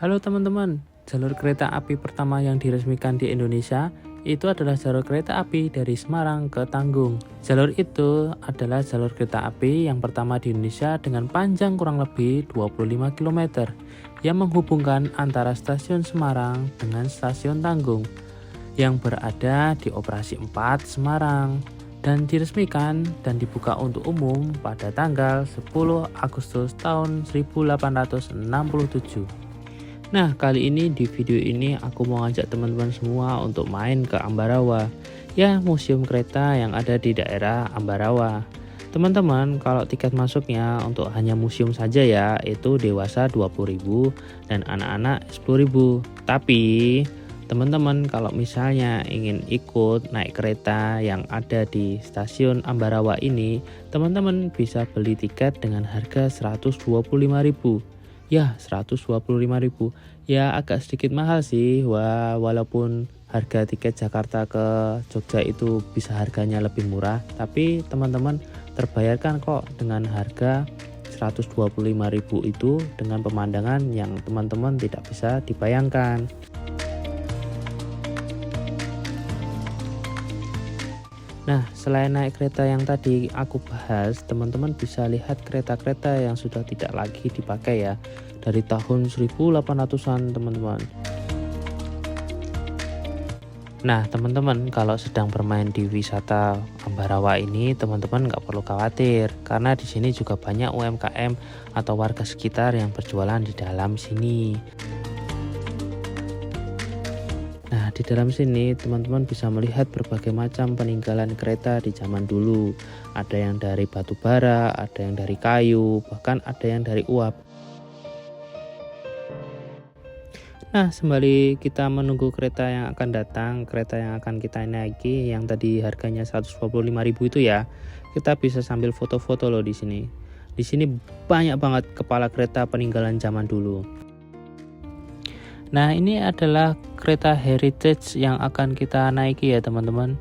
Halo teman-teman, jalur kereta api pertama yang diresmikan di Indonesia itu adalah jalur kereta api dari Semarang ke Tanggung. Jalur itu adalah jalur kereta api yang pertama di Indonesia dengan panjang kurang lebih 25 km yang menghubungkan antara stasiun Semarang dengan stasiun Tanggung yang berada di Operasi 4 Semarang dan diresmikan dan dibuka untuk umum pada tanggal 10 Agustus tahun 1867. Nah, kali ini di video ini aku mau ngajak teman-teman semua untuk main ke Ambarawa, ya museum kereta yang ada di daerah Ambarawa. Teman-teman, kalau tiket masuknya untuk hanya museum saja ya, itu dewasa 20.000 dan anak-anak 10.000. Tapi teman-teman kalau misalnya ingin ikut naik kereta yang ada di stasiun Ambarawa ini, teman-teman bisa beli tiket dengan harga 125.000. Ya, 125.000. Ya, agak sedikit mahal sih. Walaupun harga tiket Jakarta ke Jogja itu bisa harganya lebih murah, tapi teman-teman terbayarkan kok dengan harga 125.000 itu dengan pemandangan yang teman-teman tidak bisa dibayangkan. Nah, selain naik kereta yang tadi aku bahas, teman-teman bisa lihat kereta-kereta yang sudah tidak lagi dipakai ya, dari tahun 1800-an teman-teman. Nah, teman-teman kalau sedang bermain di wisata Ambarawa ini, teman-teman nggak perlu khawatir karena di sini juga banyak UMKM atau warga sekitar yang berjualan di dalam sini. Nah, di dalam sini teman-teman bisa melihat berbagai macam peninggalan kereta di zaman dulu. Ada yang dari batu bara, ada yang dari kayu, bahkan ada yang dari uap. Nah, sembari kita menunggu kereta yang akan datang, kereta yang akan kita naiki yang tadi harganya 125.000 itu ya, kita bisa sambil foto-foto loh di sini. Di sini banyak banget kepala kereta peninggalan zaman dulu. Nah, ini adalah kereta heritage yang akan kita naiki ya teman-teman.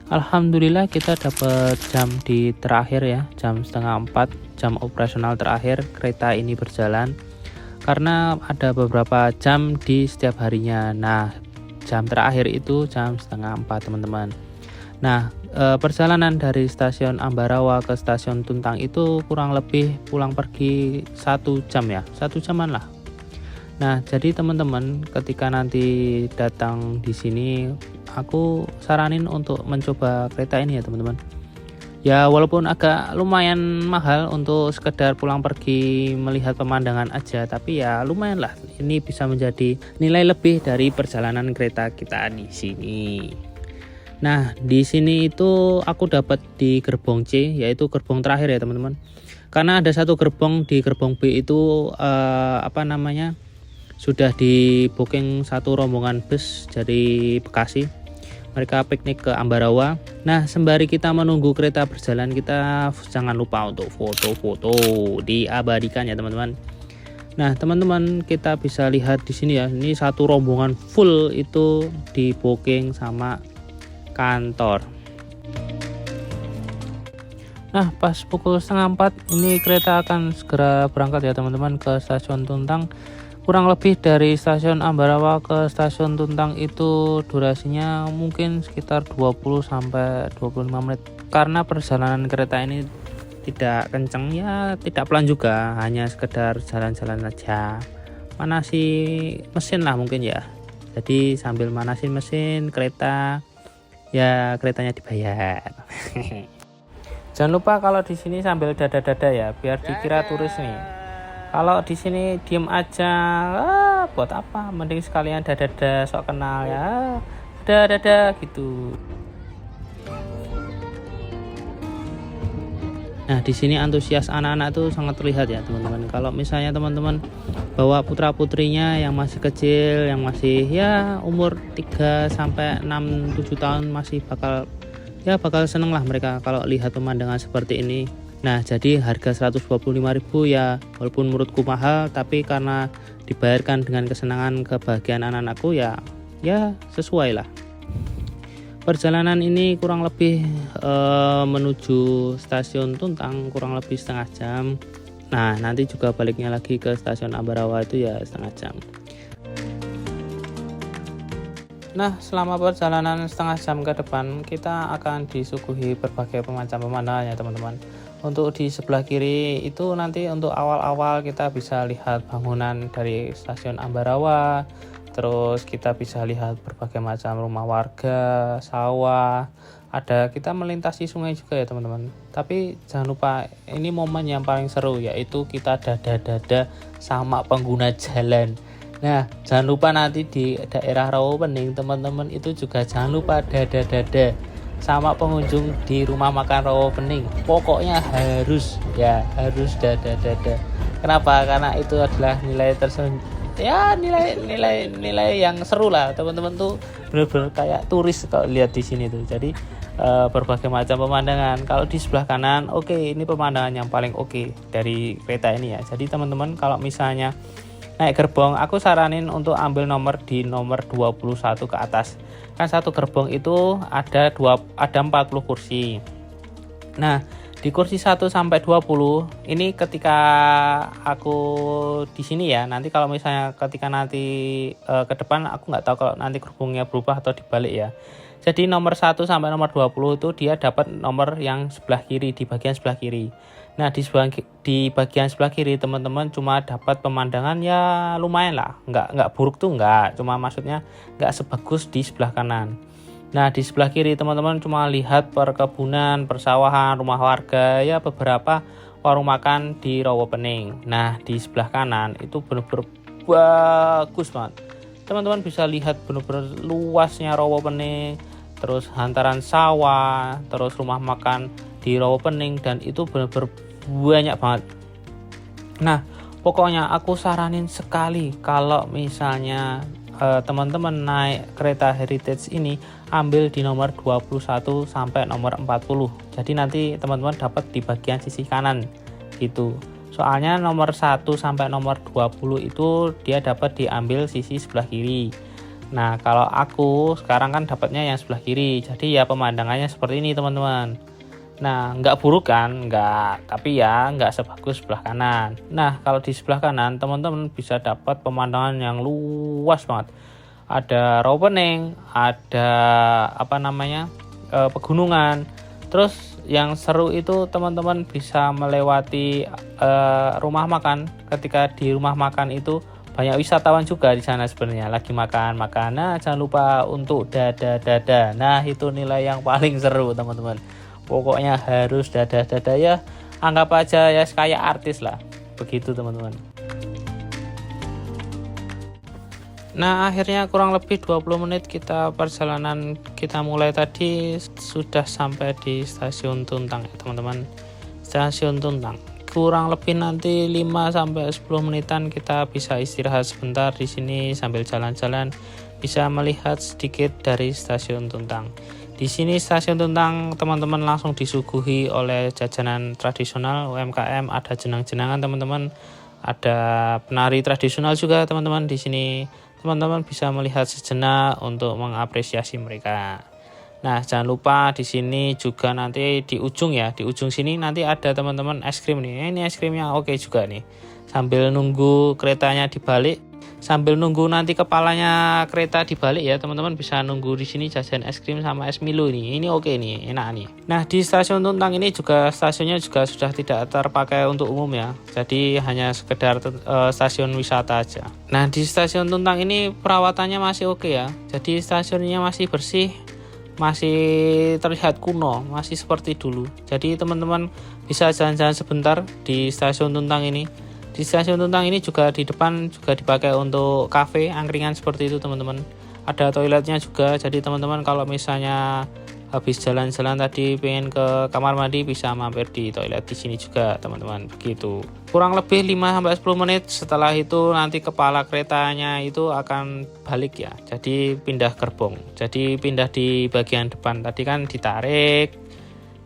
Alhamdulillah kita dapat jam di terakhir ya, jam setengah 4, jam operasional terakhir kereta ini berjalan. Karena ada beberapa jam di setiap harinya. Nah, jam terakhir itu jam setengah 4 teman-teman. Nah, perjalanan dari stasiun Ambarawa ke stasiun Tuntang itu kurang lebih pulang pergi 1 jam ya, 1 jaman lah. Nah, jadi teman-teman ketika nanti datang di sini, aku saranin untuk mencoba kereta ini ya teman-teman. Ya walaupun agak lumayan mahal untuk sekedar pulang pergi melihat pemandangan aja, tapi ya lumayan lah. Ini bisa menjadi nilai lebih dari perjalanan kereta kita di sini. Nah, di sini itu aku dapat di gerbong C, yaitu gerbong terakhir ya teman-teman. Karena ada satu gerbong di gerbong B itu sudah di booking satu rombongan bus dari Bekasi. Mereka piknik ke Ambarawa. Nah, sembari kita menunggu kereta berjalan, kita jangan lupa untuk foto-foto, diabadikan ya teman-teman. Nah, teman-teman kita bisa lihat di sini ya, ini satu rombongan full itu di booking sama kantor. Nah, pas pukul setengah 4 ini kereta akan segera berangkat ya teman-teman ke stasiun Tuntang. Kurang lebih dari stasiun Ambarawa ke stasiun Tuntang itu durasinya mungkin sekitar 20-25 menit. Karena perjalanan kereta ini tidak kenceng ya, tidak pelan juga, hanya sekedar jalan-jalan saja. Manasi mesin lah mungkin ya. Jadi sambil manasin mesin kereta, ya keretanya dibayar. Jangan lupa kalau di sini sambil dada-dada ya, biar dikira turis nih. Kalau di sini diem aja, buat apa? Mending sekalian dada-dada sok kenal ya, dada-dada gitu. Nah, di sini antusias anak-anak tuh sangat terlihat ya teman-teman. Kalau misalnya teman-teman bawa putra-putrinya yang masih kecil, yang masih ya umur 3 sampai 6 7 tahun masih bakal seneng lah mereka kalau lihat pemandangan seperti ini. Nah, jadi harga 125.000 ya walaupun menurutku mahal, tapi karena dibayarkan dengan kesenangan kebahagiaan anak-anakku ya sesuai lah. Perjalanan ini kurang lebih menuju stasiun Tuntang kurang lebih setengah jam. Nah, nanti juga baliknya lagi ke stasiun Ambarawa itu ya setengah jam. Nah, selama perjalanan setengah jam ke depan, kita akan disuguhi berbagai macam pemandangan ya teman-teman. Untuk di sebelah kiri itu nanti untuk awal-awal kita bisa lihat bangunan dari stasiun Ambarawa, terus kita bisa lihat berbagai macam rumah warga, sawah, ada kita melintasi sungai juga ya teman-teman. Tapi jangan lupa ini momen yang paling seru, yaitu kita dada-dada sama pengguna jalan. Nah, jangan lupa nanti di daerah Rawapening teman-teman itu juga jangan lupa dada-dada sama pengunjung di rumah makan Rawapening. Pokoknya harus dada-dada. Kenapa? Karena itu adalah nilai nilai yang seru lah. Teman-teman tuh benar-benar kayak turis kalau lihat di sini tuh. Jadi berbagai macam pemandangan. Kalau di sebelah kanan, ini pemandangan yang paling dari kereta ini ya. Jadi teman-teman kalau misalnya naik gerbong, aku saranin untuk ambil nomor 21 ke atas. Kan satu gerbong itu ada 40 kursi. Nah, di kursi 1 sampai 20 ini ketika aku di sini ya, nanti kalau misalnya ketika nanti ke depan aku nggak tahu kalau nanti gerbongnya berubah atau dibalik ya. Jadi nomor 1 sampai nomor 20 itu dia dapat nomor yang sebelah kiri, di bagian sebelah kiri. Nah, di bagian sebelah kiri teman-teman cuma dapat pemandangan ya lumayan lah, nggak buruk tuh nggak, cuma maksudnya nggak sebagus di sebelah kanan. Nah, di sebelah kiri teman-teman cuma lihat perkebunan, persawahan, rumah warga, ya beberapa warung makan di Rawapening. Nah, di sebelah kanan itu benar-benar bagus banget. Teman-teman bisa lihat benar-benar luasnya Rawapening, terus hantaran sawah, terus rumah makan di Rawapening, dan itu benar-benar banyak banget. Nah, pokoknya aku saranin sekali kalau misalnya teman-teman naik kereta Heritage ini ambil di nomor 21 sampai nomor 40. Jadi nanti teman-teman dapat di bagian sisi kanan gitu. Soalnya nomor 1 sampai nomor 20 itu dia dapat diambil sisi sebelah kiri. Nah, kalau aku sekarang kan dapatnya yang sebelah kiri. Jadi ya pemandangannya seperti ini teman-teman. Nah, nggak buruk kan? Nggak. Tapi ya nggak sebagus sebelah kanan. Nah, kalau di sebelah kanan teman-teman bisa dapat pemandangan yang luas banget. Ada Rawapening, ada pegunungan. Terus yang seru itu teman-teman bisa melewati rumah makan. Ketika di rumah makan itu banyak wisatawan juga di sana sebenarnya lagi makan. Nah, jangan lupa untuk dada-dada. Nah, itu nilai yang paling seru teman-teman. Pokoknya harus dada-dada ya. Anggap aja ya kayak artis lah. Begitu teman-teman. Nah, akhirnya kurang lebih 20 menit perjalanan kita mulai tadi sudah sampai di stasiun Tuntang ya teman-teman. Stasiun Tuntang. Kurang lebih nanti 5 sampai 10 menitan kita bisa istirahat sebentar di sini sambil jalan-jalan, bisa melihat sedikit dari stasiun Tuntang. Di sini stasiun Tuntang teman-teman langsung disuguhi oleh jajanan tradisional UMKM, ada jenang-jenangan teman-teman, ada penari tradisional juga teman-teman. Di sini teman-teman bisa melihat sejenak untuk mengapresiasi mereka. Nah, jangan lupa di sini juga nanti di ujung sini nanti ada teman-teman es krim nih. Ini es krimnya oke juga nih. Sambil nunggu keretanya dibalik, sambil nunggu nanti kepalanya kereta dibalik ya teman-teman, bisa nunggu di sini jajan es krim sama es Milo nih. Ini oke nih, enak nih. Nah, di stasiun Tuntang ini juga stasiunnya juga sudah tidak terpakai untuk umum ya. Jadi hanya sekedar stasiun wisata aja. Nah, di stasiun Tuntang ini perawatannya masih oke ya. Jadi stasiunnya masih bersih, masih terlihat kuno, masih seperti dulu. Jadi teman-teman bisa jalan-jalan sebentar di stasiun Tuntang ini. Di stasiun Tuntang ini juga di depan juga dipakai untuk kafe, angkringan seperti itu teman-teman. Ada toiletnya juga, jadi teman-teman kalau misalnya habis jalan-jalan tadi pengen ke kamar mandi bisa mampir di toilet di sini juga teman-teman. Begitu. Kurang lebih 5 sampai 10 menit setelah itu nanti kepala keretanya itu akan balik ya. Jadi pindah gerbong. Jadi pindah di bagian depan. Tadi kan ditarik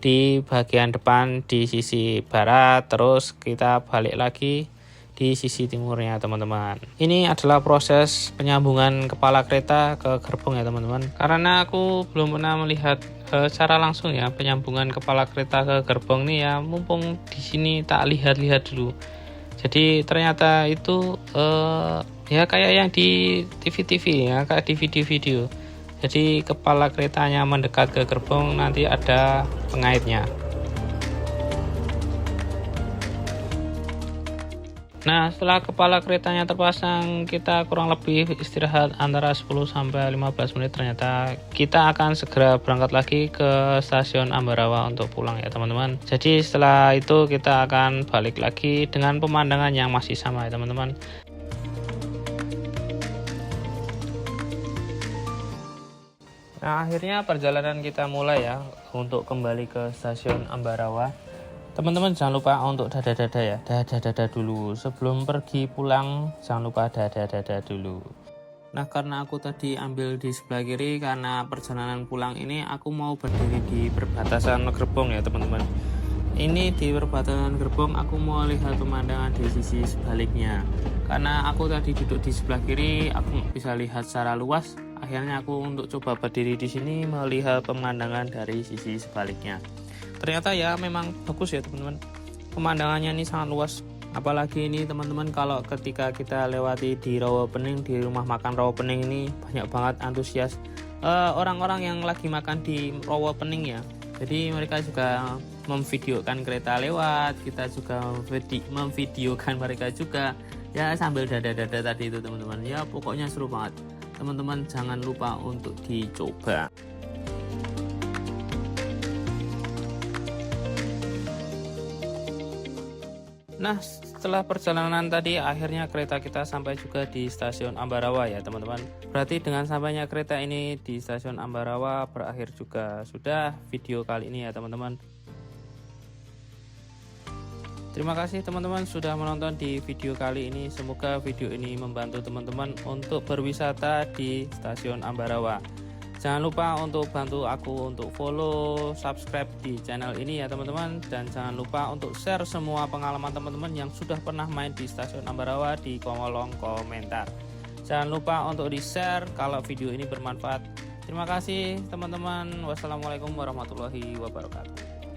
di bagian depan di sisi barat, terus kita balik lagi di sisi timurnya teman-teman. Ini adalah proses penyambungan kepala kereta ke gerbong ya teman-teman. Karena aku belum pernah melihat secara langsung ya penyambungan kepala kereta ke gerbong nih ya, mumpung di sini tak lihat-lihat dulu. Jadi ternyata itu Ya kayak yang di TV-TV ya, kayak di video-video. Jadi kepala keretanya mendekat ke gerbong, nanti ada pengaitnya. Nah, setelah kepala keretanya terpasang, kita kurang lebih istirahat antara 10-15 menit. Ternyata kita akan segera berangkat lagi ke stasiun Ambarawa untuk pulang ya teman-teman. Jadi setelah itu kita akan balik lagi dengan pemandangan yang masih sama ya teman-teman. Nah, akhirnya perjalanan kita mulai ya untuk kembali ke stasiun Ambarawa. Teman-teman jangan lupa untuk dada-dada ya, dada-dada dulu. Sebelum pergi pulang, jangan lupa dada-dada dulu. Nah, karena aku tadi ambil di sebelah kiri, karena perjalanan pulang ini aku mau berdiri di perbatasan gerbong ya teman-teman. Ini di perbatasan gerbong aku mau lihat pemandangan di sisi sebaliknya. Karena aku tadi duduk di sebelah kiri, aku bisa lihat secara luas. Akhirnya aku untuk coba berdiri di sini melihat pemandangan dari sisi sebaliknya. Ternyata ya memang bagus ya teman-teman, pemandangannya ini sangat luas. Apalagi ini teman-teman, kalau ketika kita lewati di Rawa Pening, di rumah makan Rawa Pening ini banyak banget antusias orang-orang yang lagi makan di Rawa Pening ya. Jadi mereka juga memvideokan kereta lewat, kita juga memvideokan mereka juga ya, sambil dada-dada tadi itu teman-teman. Ya pokoknya seru banget teman-teman, jangan lupa untuk dicoba. Nah, setelah perjalanan tadi, akhirnya kereta kita sampai juga di stasiun Ambarawa ya teman-teman. Berarti dengan sampainya kereta ini di stasiun Ambarawa, berakhir juga sudah video kali ini ya teman-teman. Terima kasih teman-teman sudah menonton di video kali ini. Semoga video ini membantu teman-teman untuk berwisata di stasiun Ambarawa. Jangan lupa untuk bantu aku untuk follow, subscribe di channel ini ya teman-teman. Dan jangan lupa untuk share semua pengalaman teman-teman yang sudah pernah main di stasiun Ambarawa di kolom komentar. Jangan lupa untuk di-share kalau video ini bermanfaat. Terima kasih teman-teman. Wassalamualaikum warahmatullahi wabarakatuh.